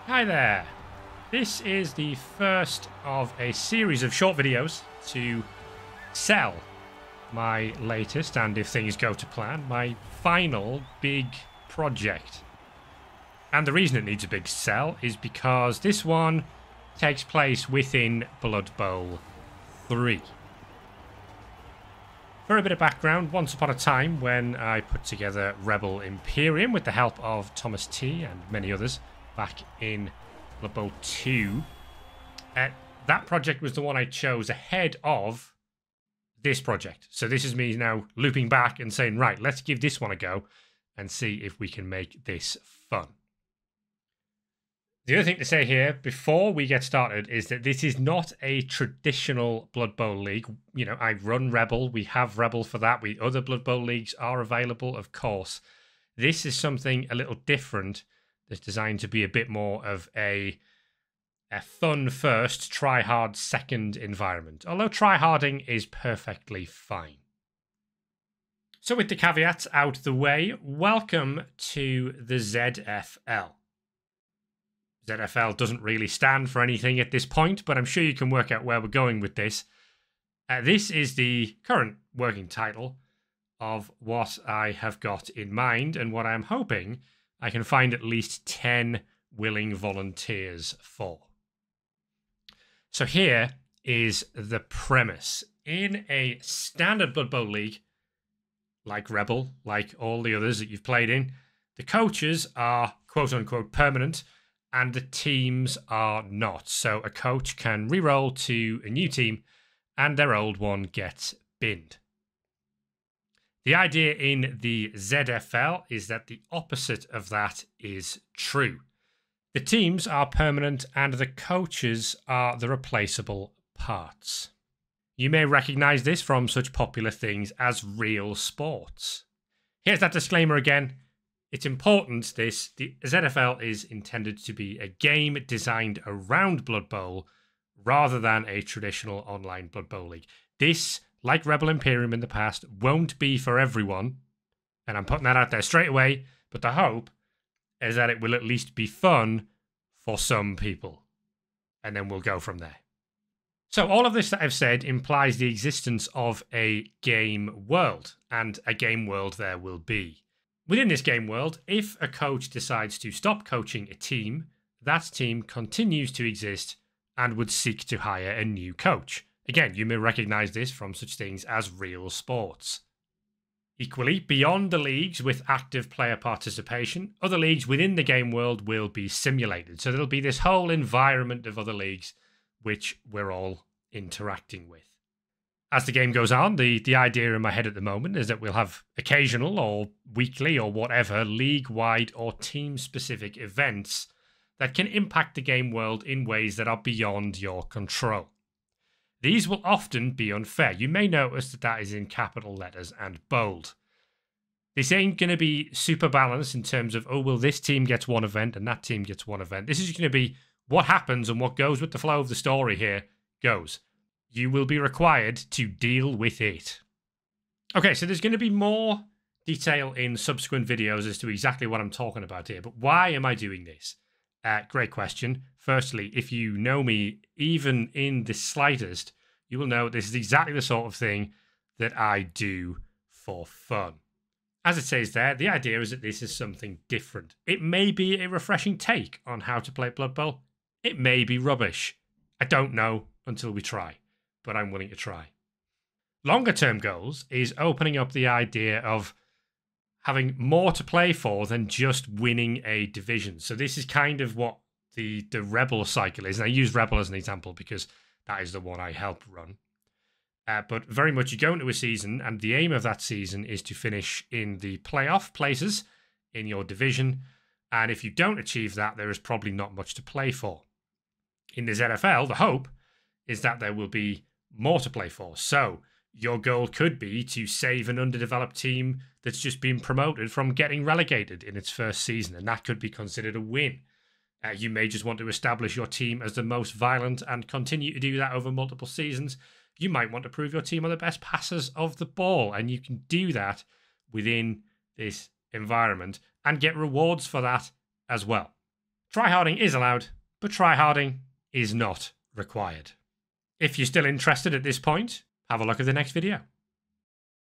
Hi there. This is the first of a series of short videos to sell my latest, and if things go to plan, my final big project. And the reason it needs a big sell is because this one takes place within Blood Bowl 3. For a bit of background, once upon a time when I put together Rebel Imperium with the help of Thomas T and many others back in Blood Bowl 2, that project was the one I chose ahead of this project. So this is me now looping back and saying, right, let's give this one a go and see if we can make this fun. The other thing to say here before we get started is that this is not a traditional Blood Bowl league. You know, I run Rebel. We have Rebel for that. Other Blood Bowl leagues are available, of course. This is something a little different that's designed to be a bit more of a fun first, try hard second environment. Although try-harding is perfectly fine. So with the caveats out the way, welcome to the ZFL. ZFL doesn't really stand for anything at this point, but I'm sure you can work out where we're going with this. This is the current working title of what I have got in mind and what I'm hoping I can find at least 10 willing volunteers for. So here is the premise. In a standard Blood Bowl league, like Rebel, like all the others that you've played in, the coaches are quote-unquote permanent, and the teams are not. So a coach can re-roll to a new team and their old one gets binned. The idea in the ZFL is that the opposite of that is true. The teams are permanent and the coaches are the replaceable parts. You may recognize this from such popular things as real sports. Here's that disclaimer again. It's important the ZFL is intended to be a game designed around Blood Bowl rather than a traditional online Blood Bowl league. This, like Rebel Imperium in the past, won't be for everyone, and I'm putting that out there straight away, but the hope is that it will at least be fun for some people, and then we'll go from there. So all of this that I've said implies the existence of a game world, and a game world there will be. Within this game world, if a coach decides to stop coaching a team, that team continues to exist and would seek to hire a new coach. Again, you may recognize this from such things as real sports. Equally, beyond the leagues with active player participation, other leagues within the game world will be simulated. So there'll be this whole environment of other leagues which we're all interacting with. As the game goes on, the idea in my head at the moment is that we'll have occasional or weekly or whatever league-wide or team-specific events that can impact the game world in ways that are beyond your control. These will often be unfair. You may notice that is in capital letters and bold. This ain't going to be super balanced in terms of, oh, well, this team gets one event and that team gets one event. This is going to be what happens and what goes with the flow of the story here goes. You will be required to deal with it. Okay, so there's going to be more detail in subsequent videos as to exactly what I'm talking about here. But why am I doing this? Great question. Firstly, if you know me even in the slightest, you will know this is exactly the sort of thing that I do for fun. As it says there, the idea is that this is something different. It may be a refreshing take on how to play Blood Bowl. It may be rubbish. I don't know until we try, but I'm willing to try. Longer term goals is opening up the idea of having more to play for than just winning a division. So this is kind of what the Rebel cycle is. And I use Rebel as an example because that is the one I help run. But very much you go into a season and the aim of that season is to finish in the playoff places in your division. And if you don't achieve that, there is probably not much to play for. In the ZFL, the hope is that there will be more to play for. So your goal could be to save an underdeveloped team that's just been promoted from getting relegated in its first season, and that could be considered a win. You may just want to establish your team as the most violent and continue to do that over multiple seasons. You might want to prove your team are the best passers of the ball, and you can do that within this environment and get rewards for that as well. Tryharding is allowed, but tryharding is not required. If you're still interested at this point, have a look at the next video.